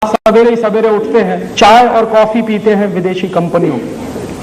सवेरे ही सवेरे उठते हैं, चाय और कॉफी पीते हैं विदेशी कंपनियों।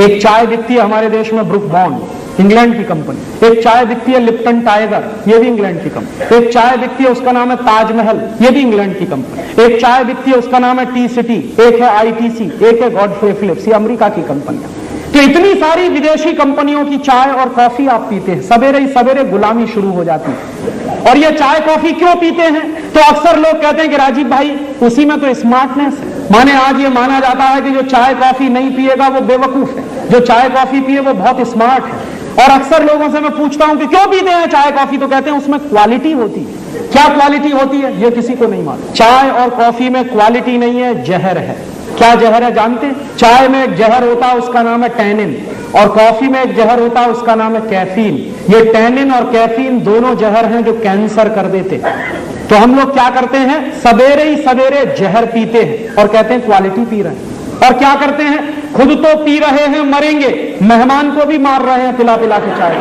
एक चाय दिखती है हमारे देश में ब्रुक बॉन्ड, इंग्लैंड की कंपनी। एक चाय दिखती है लिप्टन टाइगर, ये भी इंग्लैंड की कंपनी। एक चाय दिखती है उसका नाम है ताजमहल, ये भी इंग्लैंड की कंपनी। एक चाय दिखती है उसका नाम है टी सिटी, एक है आईटीसी, एक है गॉडफ्रे फिलिप्स, ये अमेरिका की कंपनियां। तो इतनी सारी विदेशी कंपनियों की चाय और कॉफी आप पीते हैं, सवेरे ही सवेरे गुलामी शुरू हो जाती है। और ये चाय कॉफी क्यों पीते हैं? तो अक्सर लोग कहते हैं कि राजीव भाई उसी में तो स्मार्टनेस है। माने आज ये माना जाता है कि जो चाय कॉफी नहीं पिएगा वो बेवकूफ है, जो चाय कॉफी पिए वो बहुत स्मार्ट है। और अक्सर लोगों से मैं पूछता हूं कि क्यों पीते हैं चाय कॉफी, तो कहते हैं उसमें क्वालिटी होती है। क्या क्वालिटी होती है ये किसी को नहीं मालूम। चाय और कॉफी में क्वालिटी नहीं है, जहर है। क्या जहर है जानते हैं? चाय में एक जहर होता है उसका नाम है टैनिन, और कॉफी में एक जहर होता है उसका नाम है कैफीन। ये टैनिन और कैफीन दोनों जहर हैं जो कैंसर कर देते हैं। तो हम लोग क्या करते हैं, सवेरे ही सवेरे जहर पीते हैं और कहते हैं क्वालिटी पी रहे हैं। और क्या करते हैं, खुद तो पी रहे हैं, मरेंगे, मेहमान को भी मार रहे हैं पिला पिला के चाय।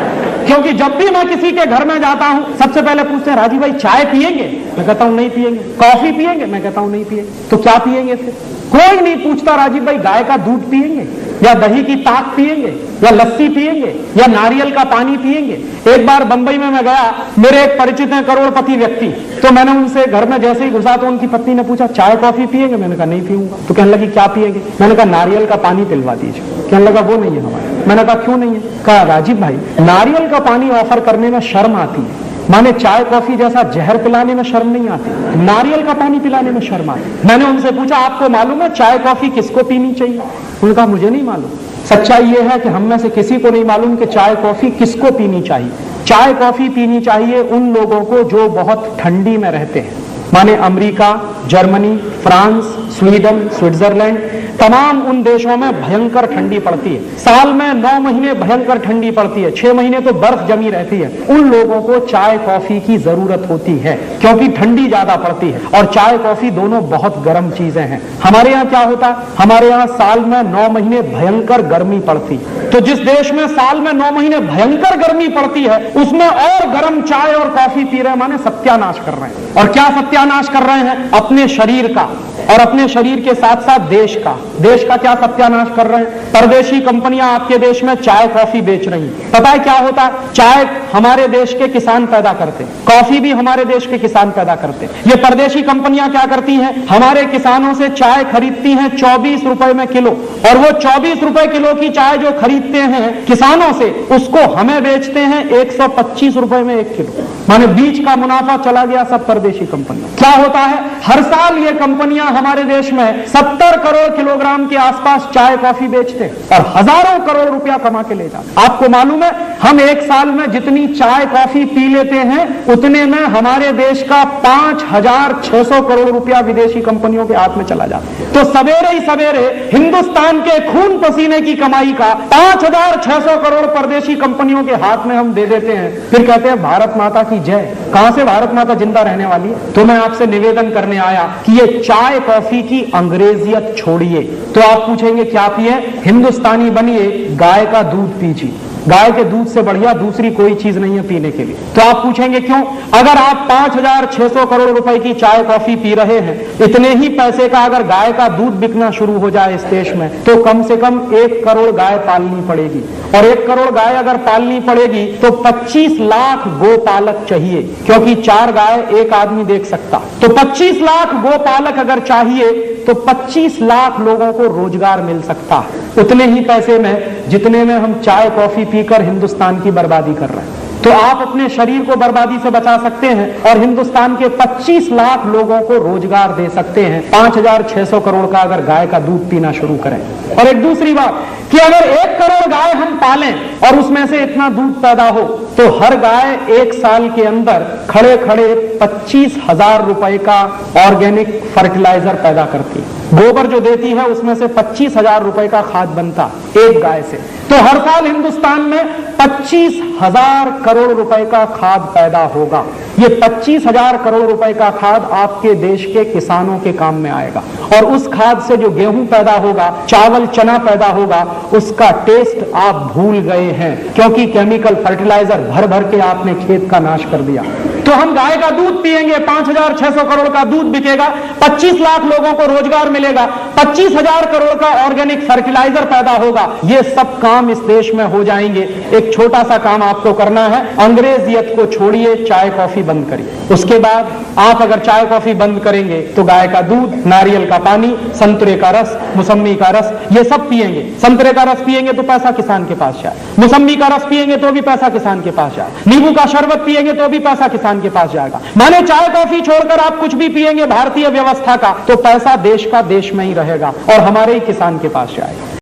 क्योंकि जब भी मैं किसी के घर में जाता हूं सबसे पहले पूछते हैं राजीव भाई चाय पिएंगे? मैं कहता हूं नहीं पिएंगे। कॉफी पिएंगे? मैं कहता हूं नहीं पिएंगे। तो क्या पिएंगे फिर? कोई नहीं पूछता राजीव भाई गाय का दूध पिएंगे या दही की ताक पिएंगे या लस्सी पिएंगे या नारियल का पानी पिएंगे। एक बार बंबई में मैं गया, मेरे एक परिचित हैं करोड़पति व्यक्ति, तो मैंने उनसे घर में जैसे ही घुसा तो उनकी पत्नी ने पूछा चाय कॉफी पिएंगे? मैंने कहा नहीं पीऊंगा। तो कहने लगी क्या पिएंगे? मैंने कहा नारियल का पानी पिलवा दीजिए। कहने लगा वो नहीं है हमारे। मैंने कहा क्यों नहीं है? कहा राजीव भाई नारियल का पानी ऑफर करने में शर्म आती है, माने चाय कॉफी जैसा जहर पिलाने में शर्म नहीं आती, नारियल का पानी पिलाने में शर्म आती। मैंने उनसे पूछा आपको मालूम है चाय कॉफी किसको पीनी चाहिए? उन्होंने कहा मुझे नहीं मालूम। सच्चाई यह है कि हम में से किसी को नहीं मालूम कि चाय कॉफी किसको पीनी चाहिए। चाय कॉफी पीनी चाहिए उन लोगों को जो बहुत ठंडी में रहते हैं, माने America, Germany, France, Sweden, Switzerland, तमाम उन देशों में भयंकर ठंडी पड़ती है। साल में 9 महीने भयंकर ठंडी पड़ती है, 6 महीने तो बर्फ जमी रहती है। उन लोगों को चाय कॉफी की जरूरत होती है क्योंकि ठंडी ज्यादा पड़ती है और चाय कॉफी दोनों बहुत गर्म चीजें हैं। हमारे यहाँ क्या होता है, हमारे यहाँ साल में 9 महीने भयंकर गर्मी पड़ती। तो जिस देश में साल में 9 महीने भयंकर गर्मी पड़ती है उसमें और गर्म चाय और कॉफी पी रहे हैं, माने सत्यानाश कर रहे हैं। और क्या सत्यानाश कर रहे हैं? अपने शरीर का और अपने शरीर के साथ साथ देश का। देश का क्या सत्यानाश कर रहे हैं? परदेशी कंपनियां आपके देश में चाय कॉफी बेच रही हैं। पता है क्या होता है? चाय हमारे देश के किसान पैदा करते हैं, कॉफी भी हमारे देश के किसान पैदा करते हैं। ये परदेशी कंपनियां क्या करती हैं, हमारे किसानों से चाय खरीदती हैं 24 रुपए में किलो, और वो 24 रुपए किलो की चाय जो खरीदते हैं किसानों से उसको हमें बेचते हैं 125 रुपए में 1 किलो। माने बीच का मुनाफा चला गया सब परदेशी कंपनियां। क्या होता है, हर साल ये कंपनियां हमारे देश में 70 करोड़ किलोग्राम के आसपास चाय कॉफी बेचते हैं और हजारों करोड़ रुपया कमा के ले जाते। आपको मालूम है हम एक साल में जितनी चाय कॉफी पी लेते हैं उतने में हमारे देश का 5,600 करोड़ रुपया विदेशी कंपनियों के हाथ में चला जाता है। तो सवेरे ही सवेरे हिंदुस्तान के खून पसीने की कमाई का 5,600 करोड़ परदेशी कंपनियों के हाथ में हम दे देते हैं, फिर कहते हैं भारत माता की जय। कहां से भारत माता जिंदा रहने वाली है? तो मैं आपसे निवेदन करने आया कि ये चाय कॉफी की अंग्रेजियत छोड़िए। तो आप पूछेंगे क्या पिए? हिंदुस्तानी बनिए, गाय का दूध पीजिए। गाय के दूध से बढ़िया दूसरी कोई चीज नहीं है पीने के लिए। तो आप पूछेंगे क्यों? अगर आप 5,600 करोड़ रुपए की चाय कॉफी पी रहे हैं, इतने ही पैसे का अगर गाय का दूध बिकना शुरू हो जाए इस देश में तो कम से कम 1 करोड़ गाय पालनी पड़ेगी, और 1 करोड़ गाय अगर पालनी पड़ेगी तो 25 लाख गोपालक चाहिए, क्योंकि 4 गाय एक आदमी देख सकता। तो 25 लाख गोपालक अगर चाहिए तो 25 लाख लोगों को रोजगार मिल सकता है उतने ही पैसे में जितने में हम चाय कॉफी पीकर हिंदुस्तान की बर्बादी कर रहे हैं। तो आप अपने शरीर को बर्बादी से बचा सकते हैं और हिंदुस्तान के 25 लाख लोगों को रोजगार दे सकते हैं 5,600 करोड़ का अगर गाय का दूध पीना शुरू करें। और एक दूसरी बात कि अगर 1 करोड़ गाय हम पालें और उसमें से इतना दूध पैदा हो तो हर गाय 1 साल के अंदर खड़े खड़े 25,000 रुपए का ऑर्गेनिक फर्टिलाइजर पैदा करती है। गोबर जो देती है उसमें से 25,000 रुपए का खाद बनता एक गाय से। तो हर साल हिंदुस्तान में 25,000 करोड़ रुपए का खाद पैदा होगा। ये 25,000 करोड़ रुपए का खाद आपके देश के किसानों के काम में आएगा, और उस खाद से जो गेहूं पैदा होगा, चावल चना पैदा होगा, उसका टेस्ट आप भूल गए हैं क्योंकि केमिकल फर्टिलाइजर भर भर के आपने खेत का नाश कर दिया। तो हम गाय का दूध पिएंगे, 5,600 करोड़ का दूध बिकेगा, 25 लाख लोगों को रोजगार मिलेगा, 25,000 करोड़ का ऑर्गेनिक फर्टिलाइजर पैदा होगा। ये सब काम इस देश में हो जाएंगे। एक छोटा सा काम आपको करना है, अंग्रेजियत को छोड़िए, चाय कॉफी बंद करिए। उसके बाद आप अगर चाय कॉफी बंद करेंगे तो गाय का दूध, नारियल का पानी, संतरे का रस, मौसम्मी का रस, ये सब पिएंगे। संतरे का रस पिएंगे तो पैसा किसान के पास जाए, मौसम्मी का रस पिएंगे तो भी पैसा किसान के पास जाए, नींबू का शरबत पिएंगे तो भी पैसा किसान के पास जाएगा। माने चाय कॉफी छोड़कर आप कुछ भी पिएंगे भारतीय व्यवस्था का, तो पैसा देश का देश में ही रहेगा और हमारे ही किसान के पास जाएगा।